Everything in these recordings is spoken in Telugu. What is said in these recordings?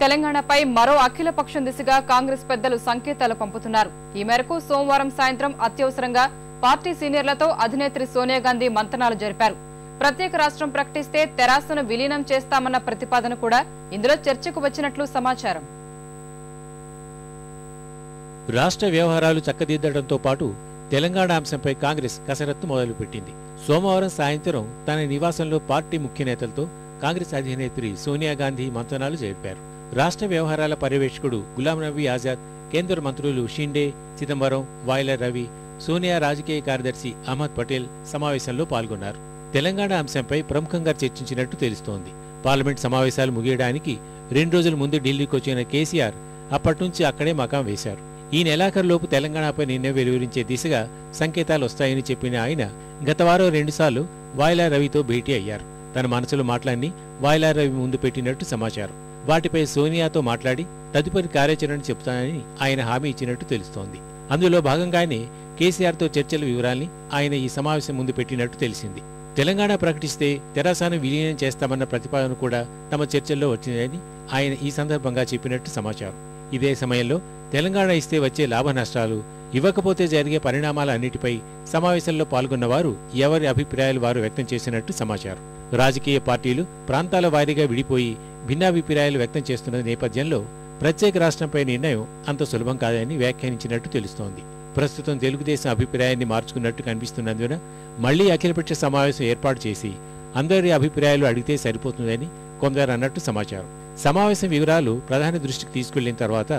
తెలంగాణపై మరో అఖిలపక్షం దిశగా కాంగ్రెస్ పెద్దలు సంకేతాలు పంపుతున్నారు. ఈ మేరకు సోమవారం సాయంత్రం అత్యవసరంగా పార్టీ సీనియర్లతో అధినేత్రి సోనియా గాంధీ మంతనాలు జరిపారు. ప్రత్యేక రాష్ట్రం ప్రకటిస్తే తెరాసను విలీనం చేస్తామన్న ప్రతిపాదన కూడా ఇందులో చర్చకు వచ్చినట్లు సమాచారం. రాష్ట్ర వ్యవహారాలు చక్కదిద్దడంతో పాటు తెలంగాణ అంశంపై కాంగ్రెస్ కసరత్తు మొదలుపెట్టింది. సోమవారం సాయంత్రం తన నివాసంలో పార్టీ ముఖ్య నేతలతో కాంగ్రెస్ అధినేత్రి సోనియా గాంధీ మంతనాలు జరిపారు. రాష్ట్ర వ్యవహారాల పర్యవేక్షకుడు గులాం నబీ ఆజాద్, కేంద్ర మంత్రులు షిండే, చిదంబరం, వాయిల రవి, సోనియా రాజకీయ కార్యదర్శి అహ్మద్ పటేల్ సమావేశంలో పాల్గొన్నారు. తెలంగాణ అంశంపై ప్రముఖంగా చర్చించినట్టు తెలుస్తోంది. పార్లమెంట్ సమావేశాలు ముగియడానికి 2 రోజుల ముందు ఢిల్లీకి వచ్చిన కేసీఆర్ అప్పట్నుంచి అక్కడే మకాం వేశారు. ఈ నెలాఖరులోపు తెలంగాణపై నిర్ణయం వెలువరించే దిశగా సంకేతాలు వస్తాయని చెప్పిన ఆయన గత వారం 2 సార్లు వాయిలా రవితో భేటీ అయ్యారు. తన మనసులో మాటలన్నీ వాయిలా రవి ముందు పెట్టినట్టు సమాచారం. వాటిపై సోనియాతో మాట్లాడి తదుపరి కార్యాచరణ చెబుతానని ఆయన హామీ ఇచ్చినట్టు తెలుస్తోంది. అందులో భాగంగానే కేసీఆర్తో చర్చల వివరాల్ని ఆయన ఈ సమావేశం ముందు పెట్టినట్టు తెలిసింది. తెలంగాణ ప్రకటిస్తే తెరాసను విలీనం చేస్తామన్న ప్రతిపాదన కూడా తమ చర్చల్లో వచ్చిందని ఆయన ఈ సందర్భంగా చెప్పినట్టు సమాచారం. ఇదే సమయంలో తెలంగాణ ఇస్తే వచ్చే లాభ నష్టాలు, ఇవ్వకపోతే జరిగే పరిణామాలన్నిటిపై సమావేశంలో పాల్గొన్నవారు ఎవరి అభిప్రాయాలు వారు వ్యక్తం చేసినట్టు సమాచారం. రాజకీయ పార్టీలు ప్రాంతాల వారీగా విడిపోయి భిన్నాభిప్రాయాలు వ్యక్తం చేస్తున్న నేపథ్యంలో ప్రత్యేక రాష్ట్రంపై నిర్ణయం అంత సులభం కాదని వ్యాఖ్యానించినట్టు తెలుస్తోంది. ప్రస్తుతం తెలుగుదేశం అభిప్రాయాన్ని మార్చుకున్నట్టు కనిపిస్తున్నందున మళ్లీ అఖిలపక్ష సమావేశం ఏర్పాటు చేసి అందరి అభిప్రాయాలు అడిగితే సరిపోతుందని కొందరు అన్నట్టు సమాచారం. సమావేశం వివరాలు ప్రధాని దృష్టికి తీసుకెళ్లిన తర్వాత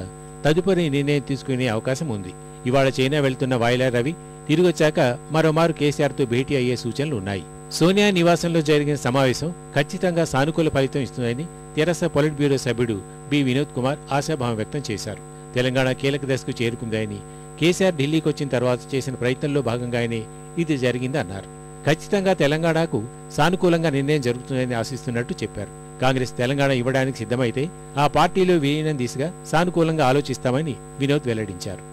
తదుపరి నిర్ణయం తీసుకునే అవకాశం ఉంది. ఇవాళ చైనా వెళ్తున్న వాయిలా రవి తిరిగొచ్చాక మరోమారు కేసీఆర్తో భేటీ అయ్యే సూచనలు ఉన్నాయి. సోనియా నివాసంలో జరిగిన సమావేశం ఖచ్చితంగా సానుకూల ఫలితం ఇస్తుందని తెరాస పొలిట్ బ్యూరో సభ్యుడు బి వినోద్ కుమార్ ఆశాభావం వ్యక్తం చేశారు. తెలంగాణ కీలక దశకు చేరుకుందని, కేసీఆర్ ఢిల్లీకి వచ్చిన తర్వాత చేసిన ప్రయత్నంలో భాగంగానే ఇది జరిగిందన్నారు. ఖచ్చితంగా తెలంగాణకు సానుకూలంగా నిర్ణయం జరుగుతుందని ఆశిస్తున్నట్టు చెప్పారు. కాంగ్రెస్ తెలంగాణ ఇవ్వడానికి సిద్ధమైతే ఆ పార్టీలో విలీనం దిశగా సానుకూలంగా ఆలోచిస్తామని వినోద్ వెల్లడించారు.